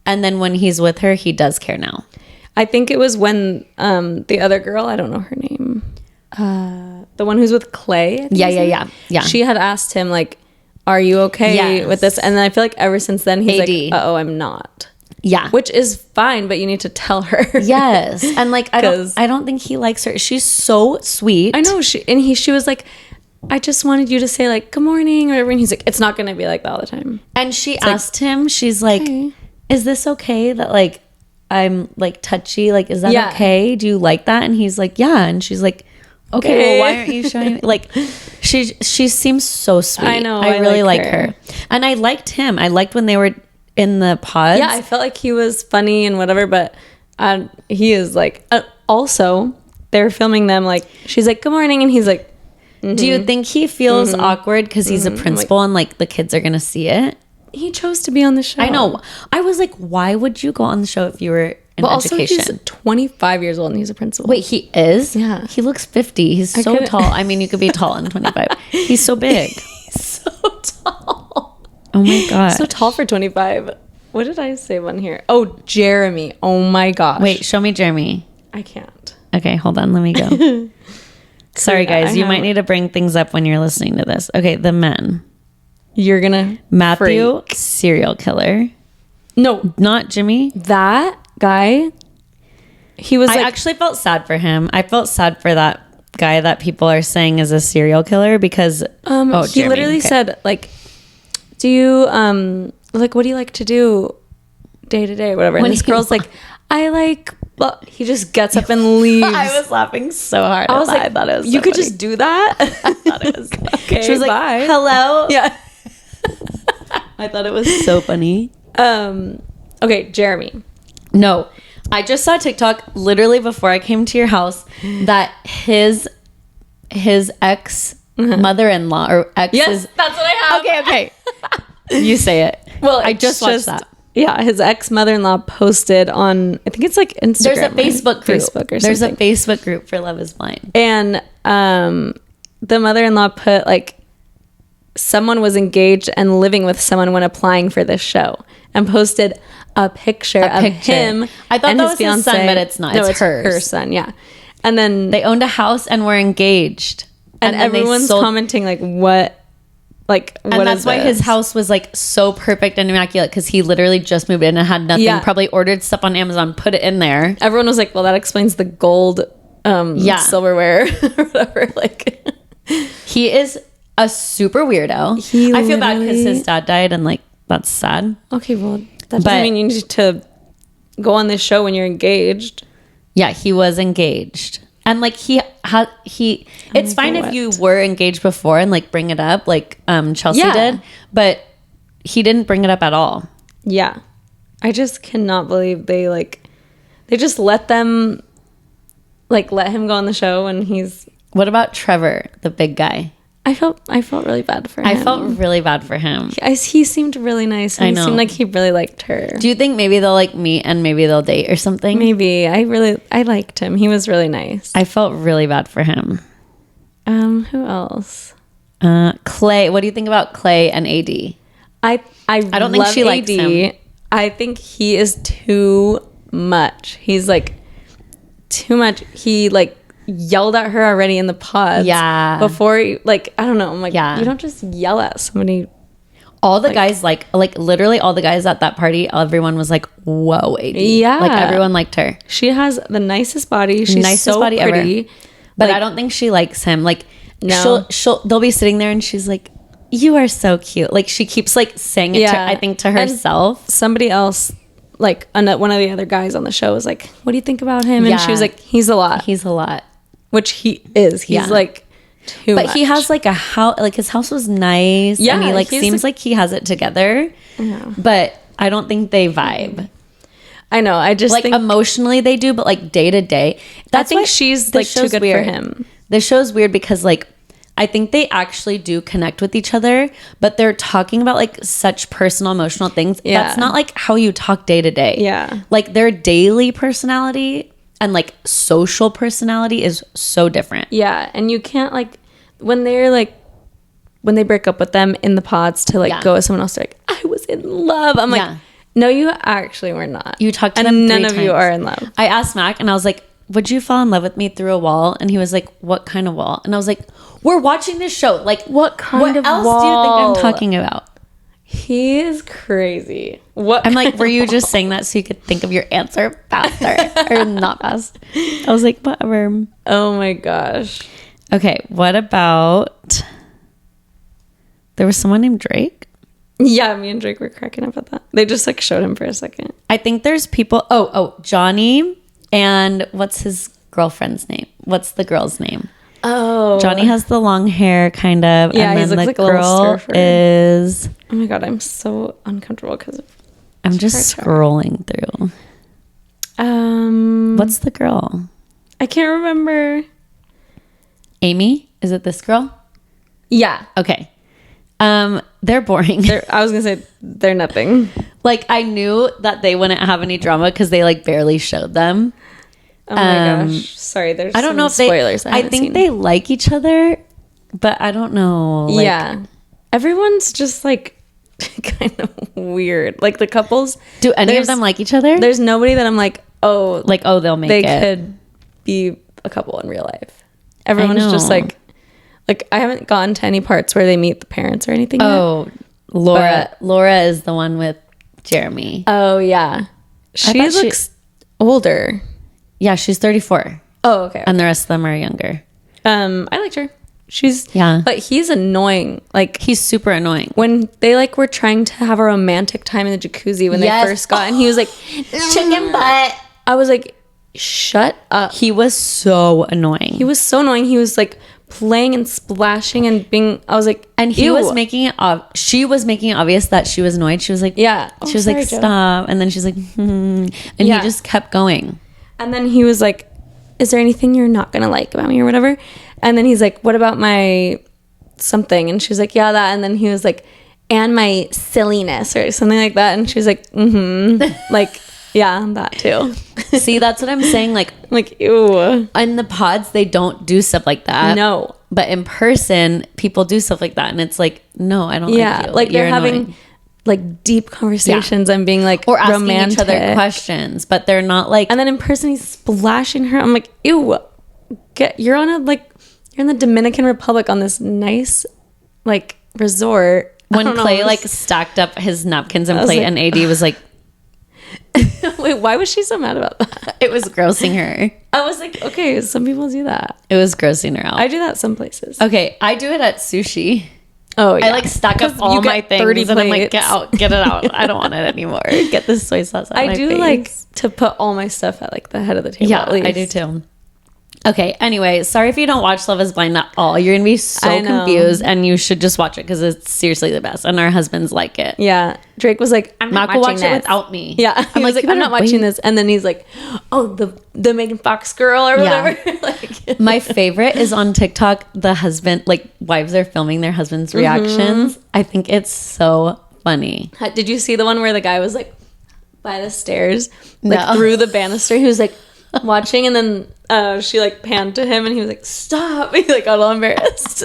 And then when he's with her, he does care now. I think it was when the other girl, I don't know her name. The one who's with Clay. Yeah. She had asked him like, are you okay with this? And then I feel like ever since then he's like, uh-oh, I'm not. Yeah. Which is fine, but you need to tell her. Yes. And like I don't think he likes her. She's so sweet. I know. She was like, I just wanted you to say like good morning or whatever. And he's like, it's not gonna be like that all the time. And she asked him, she's like, is this okay that like I'm like touchy? Like, is that okay? Do you like that? And he's like, yeah. And she's like, okay, well, why aren't you showing me? Like, she seems so sweet. I know. I really like her. And I liked him. I liked when they were in the pods. Yeah, I felt like he was funny and whatever, but he is like, also, they're filming them like, she's like, good morning. And he's like, do you think he feels awkward because he's a principal and like the kids are going to see it? He chose to be on the show. I know. I was like, why would you go on the show if you were in education? Also, he's 25 years old and he's a principal. Wait, he is? Yeah. He looks 50. He's so tall. I mean, you could be tall in 25. He's so big. He's so tall. Oh my God. So tall for 25. What did I say one here? Oh, Jeremy. Oh my gosh. Wait, show me Jeremy. I can't. Okay, hold on. Let me go. Sorry, guys. You might need to bring things up when you're listening to this. Okay, the men. You're gonna Matthew, serial killer. No, not Jimmy. That guy. He was. I actually felt sad for him. I felt sad for that guy that people are saying is a serial killer because he Jeremy, literally said like, "Do you like what do you like to do day to day, whatever?" And this girl's like, "I like." Well, he just gets up and leaves. I was laughing so hard. I was like, I thought it was. You could just do that. I thought it was. Okay, she was like, bye. "Hello." Yeah. I thought it was so funny. Okay, Jeremy. No, I just saw TikTok literally before I came to your house that his ex mother-in-law or ex. Yes, that's what I have. Okay. You say it. Well, I just watched that. Yeah, his ex mother-in-law posted on, I think it's like Instagram. There's a Facebook group. Facebook or There's something. a Facebook group for Love is Blind. And the mother-in-law put like, someone was engaged and living with someone when applying for this show and posted a picture of him. I thought and that was his son, but it's not. No, it's hers. her son, yeah. And then they owned a house and were engaged. And everyone's commenting like, what? Like, and what that's is why this? his house was like so perfect and immaculate because he literally just moved in and had nothing. Yeah. Probably ordered stuff on Amazon, put it in there. Everyone was like, well, that explains the gold silverware or whatever. Like, he is a super weirdo. I feel bad because his dad died and like that's sad. Okay, well, that doesn't mean you need to go on this show when you're engaged. Yeah, he was engaged. And like it's fine if you were engaged before and like bring it up like Chelsea did, but he didn't bring it up at all. Yeah. I just cannot believe they just let him go on the show and he's. What about Trevor, the big guy? I felt really bad for him. I felt really bad for him. He seemed really nice. And he seemed like he really liked her. Do you think maybe they'll like meet and maybe they'll date or something? Maybe. I liked him. He was really nice. I felt really bad for him. Who else? Clay. What do you think about Clay and AD? I don't think she likes him. I think he is too much. He's like too much. He like yelled at her already in the pod. Yeah. Before, like, I don't know. I'm like, you don't just yell at somebody. All the guys, like literally all the guys at that party, everyone was like, whoa, AD. Yeah. Like, everyone liked her. She has the nicest body. She's nicest so body pretty. Ever. But I don't think she likes him. Like, no. They'll be sitting there and she's like, you are so cute. Like, she keeps like saying it, to herself. And somebody else like one of the other guys on the show was like, what do you think about him? And she was like, he's a lot. He's a lot. Which he is. He's like too much. But he has like a house, like his house was nice. Yeah, and he like seems like he has it together. Yeah. But I don't think they vibe. I know. I just Like think emotionally they do, but like day to day. I think she's like too good for him. This show's weird because like I think they actually do connect with each other, but they're talking about like such personal, emotional things. Yeah. That's not like how you talk day to day. Yeah. Like their daily personality and like social personality is so different. Yeah. And you can't like, when they break up with them in the pods to like go with someone else, they're like, I was in love. I'm like, no, you actually were not. You talked to and them none 3 of times. you are in love. I asked Mac and I was like, would you fall in love with me through a wall? And he was like, what kind of wall? And I was like, we're watching this show. Like, what else do you think I'm talking about? He is crazy. I'm like, were you just saying that so you could think of your answer faster or not fast? I was like, whatever. Oh my gosh. Okay, what about... There was someone named Drake? Yeah, me and Drake were cracking up at that. They just like showed him for a second. I think there's people... Oh, Johnny and what's his girlfriend's name? What's the girl's name? Oh. Johnny has the long hair, kind of. Yeah, and he then looks the like a little girl surfer. is... Oh my God, I'm so uncomfortable because of... I'm just scrolling through. What's the girl? I can't remember. Amy? Is it this girl? Yeah. Okay. They're boring. I was gonna say they're nothing. Like I knew that they wouldn't have any drama because they like barely showed them. Oh my gosh. Sorry, there's I don't know if spoilers. I think they like each other, but I don't know. Like, yeah. Everyone's just like kind of weird. Like the couples. Do any of them like each other? There's nobody that I'm like, oh, they'll make it. They could be a couple in real life. Everyone's just like I haven't gotten to any parts where they meet the parents or anything Oh, yet. Laura is the one with Jeremy. Oh yeah. She looks older. Yeah, she's 34. Oh, okay. And the rest of them are younger. I liked her. Yeah. But he's annoying. Like He's super annoying. when they like were trying to have a romantic time in the jacuzzi when they first got, and he was like, Chicken butt. I was like, shut up. He was so annoying. He was so annoying. He was like playing and splashing and being, I was like, And he ew. was making it she was making it obvious that she was annoyed. She was like, Yeah. She was sorry, like, Joe. stop. And then she's like, And he just kept going. And then he was like, is there anything you're not going to like about me or whatever? And then he's like, what about my something? And she was like, yeah, that. And then he was like, and my silliness or something like that. And she was like, like, yeah, that too. See, that's what I'm saying. Like, Ew. in the pods, they don't do stuff like that. No. But in person, people do stuff like that. And it's like, no, I don't like you. Like they're You're having annoying. like deep conversations and being like Or asking romantic. each other questions. But they're not like... And then in person, he's splashing her. I'm like, ew. You're in the Dominican Republic on this nice like resort. when Clay like stacked up his napkins and plate, like, and AD was like... Wait, why was she so mad about that? It was grossing her. I was like, okay, some people do that. It was grossing her out. I do that some places. Okay, I do it at sushi. Oh, yeah. I like stack up all my things 30 and I'm like, plates. get it out. I don't want it anymore. Get this soy sauce out of my I do face. like to put all my stuff at like the head of the table. Yeah, at least. I do too. Okay, anyway, sorry if you don't watch Love is Blind at all. You're going to be so I know. confused and you should just watch it because it's seriously the best. And our husbands like it. Yeah. Drake was like, I'm not Mac will watching watch this. it without me. Yeah. I'm like, you I'm not better watching wait. this. And then he's like, oh, the Megan Fox girl or Yeah. whatever. Like, My favorite is on TikTok, the husband, like wives are filming their husband's reactions. I think it's so funny. did you see the one where the guy was like by the stairs, like No. through the banister? He was like watching, and then she like panned to him, and he was like, "Stop!" He like got all embarrassed.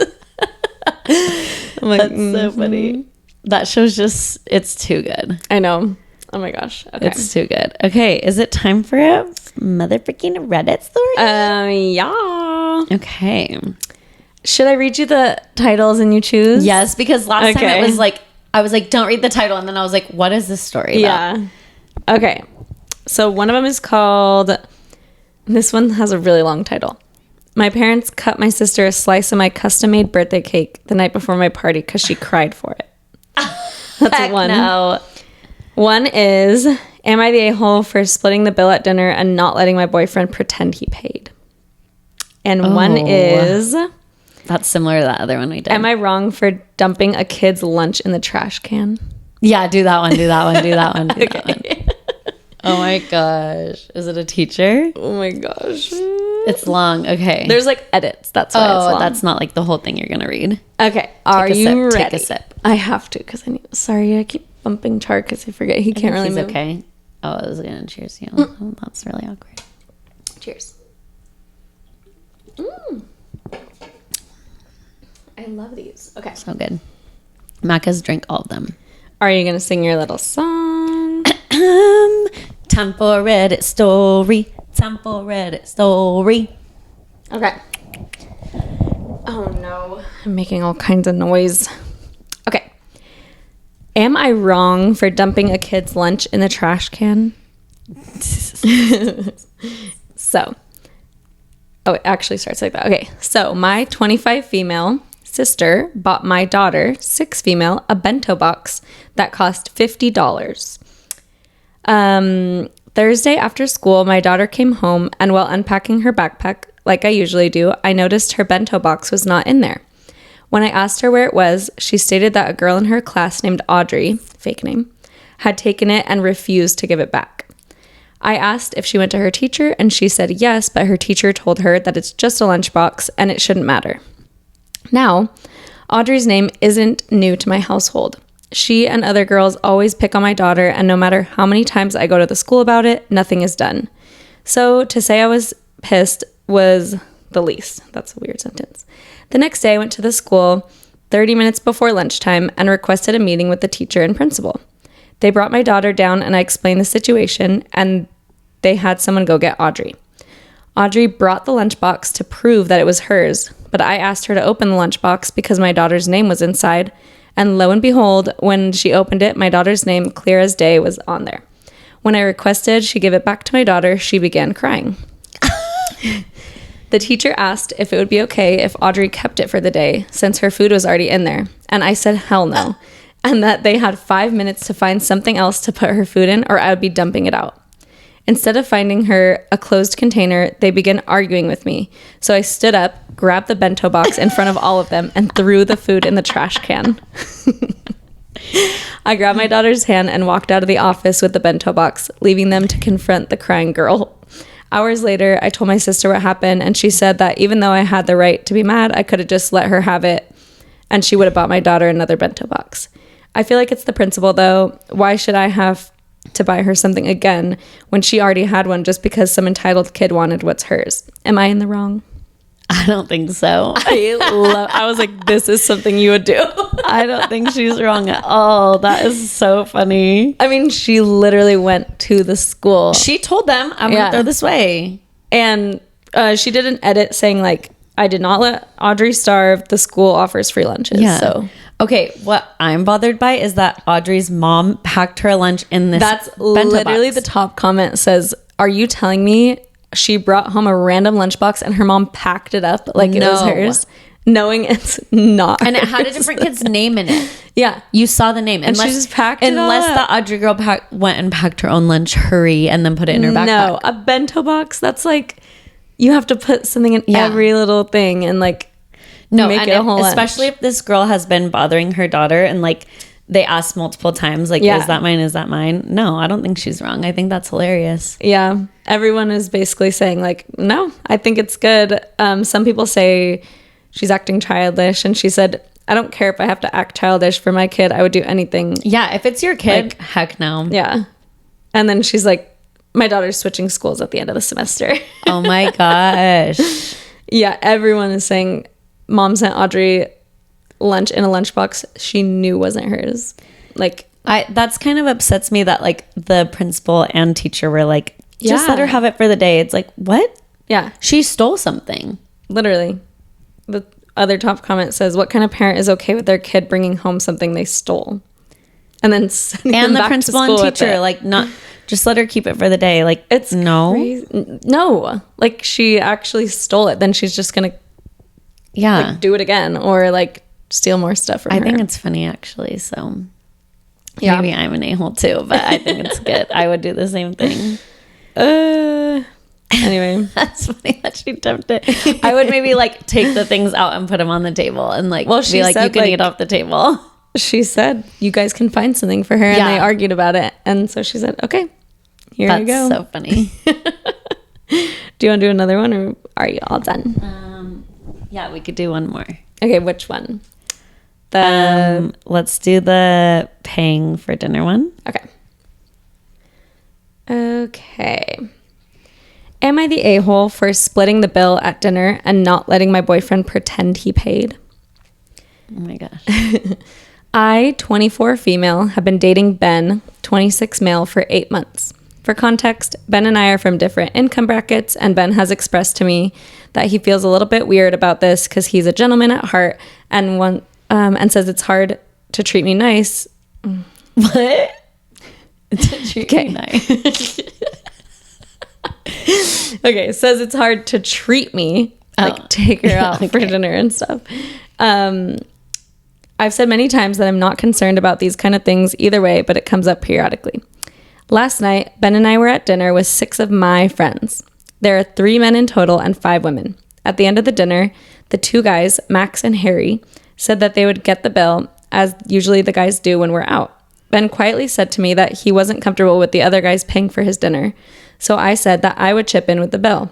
I'm like, That's so funny. That show's just, it's too good. I know. Oh my gosh. Okay. It's too good. Okay, is it time for a motherfucking Reddit story? Yeah. Okay. Should I read you the titles and you choose? Yes, because last time Okay. it was like, I was like, don't read the title. And then I was like, what is this story about? Yeah. Okay. So one of them is called, this one has a really long title. My parents cut my sister a slice of my custom-made birthday cake the night before my party because she cried for it. That's Heck one. no. One is, Am I the a-hole for splitting the bill at dinner and not letting my boyfriend pretend he paid? And one is... That's similar to that other one we did. Am I wrong for dumping a kid's lunch in the trash can? Yeah, do that one. That one. Oh my gosh. Is it a teacher? Oh my gosh. It's long. Okay. There's like edits. That's why it's long. That's not like the whole thing you're going to read. Okay. Are you ready? Take a sip. I have to because Sorry, I keep bumping Char because I forget he can't really move. Okay. Oh, I was going to cheers you. Oh, that's really awkward. Cheers. I love these. Okay. So good. Macca's drink all of them. Are you going to sing your little song? Time for Reddit story. Okay. Oh no. I'm making all kinds of noise. Okay. Am I wrong for dumping a kid's lunch in the trash can? It actually starts like that. Okay. So my 25 female sister bought my daughter, 6 female, a bento box that cost $50. Thursday after school, my daughter came home, and while unpacking her backpack, like I usually do, I noticed her bento box was not in there. When I asked her where it was, she stated that a girl in her class named Audrey, fake name, had taken it and refused to give it back. I asked if she went to her teacher, and she said yes, but her teacher told her that it's just a lunchbox and it shouldn't matter. Now, Audrey's name isn't new to my household. She and other girls always pick on my daughter, and no matter how many times I go to the school about it, nothing is done. So to say I was pissed was the least. That's a weird sentence. The next day I went to the school 30 minutes before lunchtime and requested a meeting with the teacher and principal. They brought my daughter down and I explained the situation, and they had someone go get Audrey. Audrey brought the lunchbox to prove that it was hers, but I asked her to open the lunchbox because my daughter's name was inside. And lo and behold, when she opened it, my daughter's name, clear as day, was on there. When I requested she give it back to my daughter, she began crying. The teacher asked if it would be okay if Audrey kept it for the day, since her food was already in there. And I said, hell no. And that they had 5 minutes to find something else to put her food in, or I would be dumping it out. Instead of finding her a closed container, they began arguing with me. So I stood up, grabbed the bento box in front of all of them, and threw the food in the trash can. I grabbed my daughter's hand and walked out of the office with the bento box, leaving them to confront the crying girl. Hours later, I told my sister what happened, and she said that even though I had the right to be mad, I could have just let her have it, and she would have bought my daughter another bento box. I feel like it's the principal, though. Why should I have to buy her something again when she already had one just because some entitled kid wanted what's hers? Am I in the wrong? I don't think so. I was like, this is something you would do. I don't think she's wrong at all. That is so funny. I mean, she literally went to the school. She told them, I'm going to throw this away. And she did an edit saying, like, I did not let Audrey starve. The school offers free lunches. Yeah. So okay, what I'm bothered by is that Audrey's mom packed her lunch in this That's bento literally box. The top comment says, are you telling me she brought home a random lunchbox and her mom packed it up like it was hers, knowing it's not and it hers. had a different kid's name in it. Yeah. You saw the name. And she just packed it Unless all the Audrey girl went and packed her own lunch, hurry, and then put it in her backpack. No, a bento box, that's like, you have to put something in every little thing and like make it a whole especially lunch. if this girl has been bothering her daughter and like they asked multiple times, like, is that mine? Is that mine? No, I don't think she's wrong. I think that's hilarious. Yeah. Everyone is basically saying like, no, I think it's good. Some people say she's acting childish, and she said, I don't care if I have to act childish for my kid. I would do anything. Yeah, if it's your kid, like, heck no. Yeah. And then she's like, my daughter's switching schools at the end of the semester. Oh my gosh. Yeah, everyone is saying mom sent Audrey lunch in a lunchbox she knew wasn't hers. Like, that's kind of upsets me that like the principal and teacher were like, just let her have it for the day. It's like, what? Yeah. She stole something. Literally. The other top comment says, what kind of parent is okay with their kid bringing home something they stole? And then sending them the back principal to school and teacher, like, not just let her keep it for the day. Like, it's no. crazy. No. Like, she actually stole it. Then she's just gonna like, do it again or like steal more stuff from her. I think it's funny actually. So Yeah. Maybe I'm an a-hole too, but I think it's good. I would do the same thing. Anyway. That's funny that she dumped it. I would maybe like take the things out and put them on the table and like be like, you can eat off the table. She said you guys can find something for her, and they argued about it. And so she said, okay, here you go. That's so funny. Do you want to do another one, or are you all done? Yeah, we could do one more. Okay, which one? Let's do the paying for dinner one. Okay. Am I the a-hole for splitting the bill at dinner and not letting my boyfriend pretend he paid? Oh my gosh. I, 24 female, have been dating Ben, 26 male, for 8 months. For context, Ben and I are from different income brackets, and Ben has expressed to me that he feels a little bit weird about this because he's a gentleman at heart and says it's hard to treat me nice. What? To treat me nice. Okay, says it's hard to treat me, like take her out for dinner and stuff. I've said many times that I'm not concerned about these kind of things either way, but it comes up periodically. Last night, Ben and I were at dinner with 6 of my friends. There are 3 men in total and 5 women. At the end of the dinner, the 2 guys, Max and Harry, said that they would get the bill, as usually the guys do when we're out. Ben quietly said to me that he wasn't comfortable with the other guys paying for his dinner, so I said that I would chip in with the bill.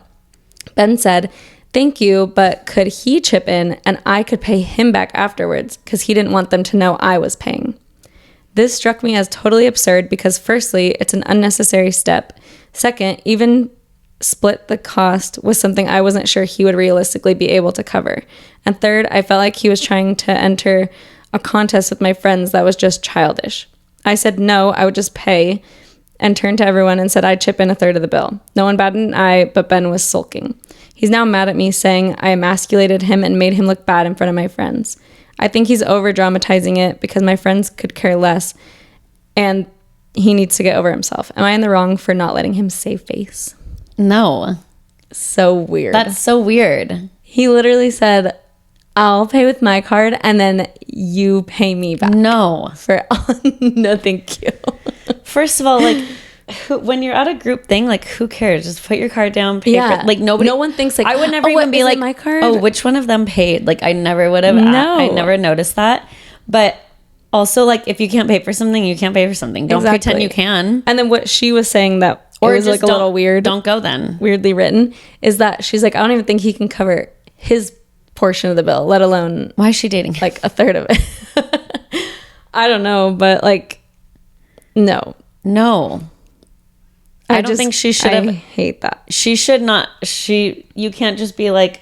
Ben said, "Thank you, but could he chip in and I could pay him back afterwards because he didn't want them to know I was paying." This struck me as totally absurd because firstly, it's an unnecessary step. Second, even split the cost was something I wasn't sure he would realistically be able to cover. And third, I felt like he was trying to enter a contest with my friends that was just childish. I said no, I would just pay, and turned to everyone and said I'd chip in a third of the bill. No one batted an eye, but Ben was sulking. He's now mad at me, saying I emasculated him and made him look bad in front of my friends. I think he's over-dramatizing it because my friends could care less, and he needs to get over himself. Am I in the wrong for not letting him save face? No. So weird. That's so weird. He literally said, I'll pay with my card, and then you pay me back. No. No, thank you. First of all, like, when you're at a group thing, like, who cares? Just put your card down, pay for it. Like, no one thinks, like, I would never even be like, my card? Oh, which one of them paid? Like, I never would have. No. I never noticed that. But also, like, if you can't pay for something, you can't pay for something. Don't pretend you can. And then what she was saying that, or it was like a little weird. Don't go then. Weirdly written, is that she's like, I don't even think he can cover his portion of the bill, let alone why is she dating him? Like a third of it. I don't know, but like, no. I don't think she should have. I hate that. She should not. You can't just be like,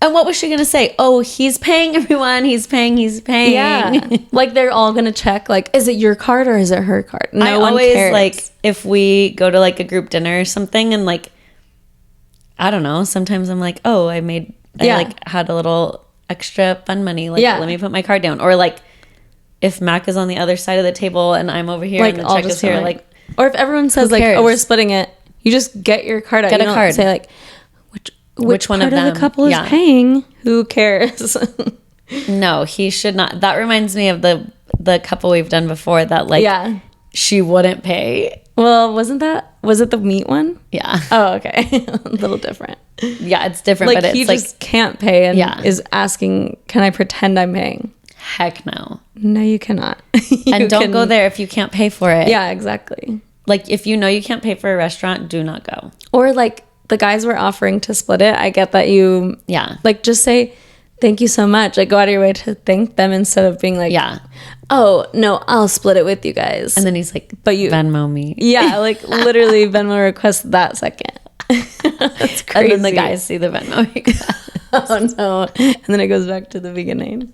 and what was she gonna say? Oh, he's paying everyone. He's paying. Yeah. Like they're all gonna check. Like, is it your card or is it her card? No one cares. Like, if we go to like a group dinner or something, and like, I don't know. Sometimes I'm like, oh, I like had a little extra fun money. Like, let me put my card down. Or like, if Mac is on the other side of the table and I'm over here, like, and the check is here, like. Or if everyone says like, oh, we're splitting it, you just get your card out. Get a card. Say like, which one of them? The couple is paying. Who cares? No, he should not. That reminds me of the couple we've done before that like she wouldn't pay. Well, was it the meat one? Yeah. Oh, okay. A little different. Yeah, it's different. Like but he just can't pay and is asking, can I pretend I'm paying? Heck no. No, you cannot. And don't go there if you can't pay for it. Yeah, exactly. Like if you know you can't pay for a restaurant, do not go. Or like the guys were offering to split it. I get that you like just say thank you so much. Like go out of your way to thank them instead of being like, oh no, I'll split it with you guys. And then he's like, but you Venmo me. Yeah, like literally Venmo request that second. That's crazy. And then the guys see the Venmo. Oh no. And then it goes back to the beginning.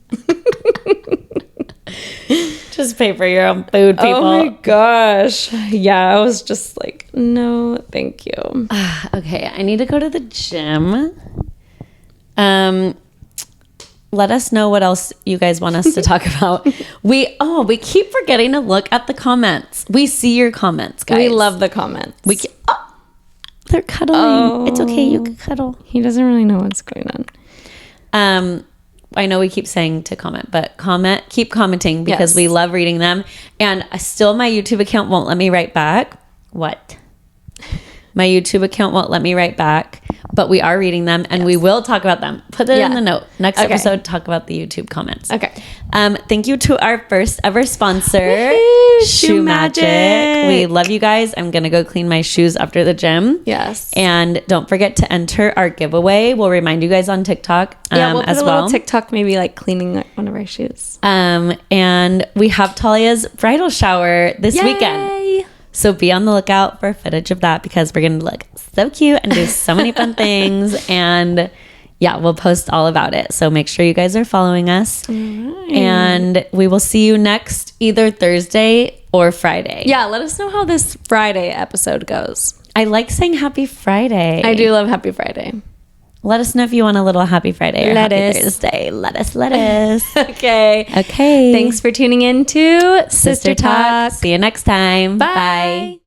Just pay for your own food, people. Oh my gosh. Yeah, I was just like, no, thank you. Okay, I need to go to the gym. Let us know what else you guys want us to talk about. We keep forgetting to look at the comments. We see your comments, guys. We love the comments. They're cuddling. It's okay, you can cuddle. He doesn't really know what's going on. I know we keep saying to comment, but keep commenting because Yes. we love reading them. And still my YouTube account won't let me write back. What? My YouTube account won't let me write back, but we are reading them and we will talk about them. Put it in the note. Next episode, talk about the YouTube comments. Okay. Thank you to our first ever sponsor, Woo-hoo, Shoe Magic. We love you guys. I'm going to go clean my shoes after the gym. Yes. And don't forget to enter our giveaway. We'll remind you guys on TikTok we'll put as a well. little TikTok, maybe like cleaning one of our shoes. And we have Talia's bridal shower this weekend. So be on the lookout for footage of that because we're going to look so cute and do so many fun things. And yeah, we'll post all about it. So make sure you guys are following us. Right. And we will see you next either Thursday or Friday. Yeah, let us know how this Friday episode goes. I like saying Happy Friday. I do love Happy Friday. Let us know if you want a little Happy Friday or Happy Thursday. Let us. Okay. Thanks Thanks for tuning in to Sister Talk. See you next time. Bye.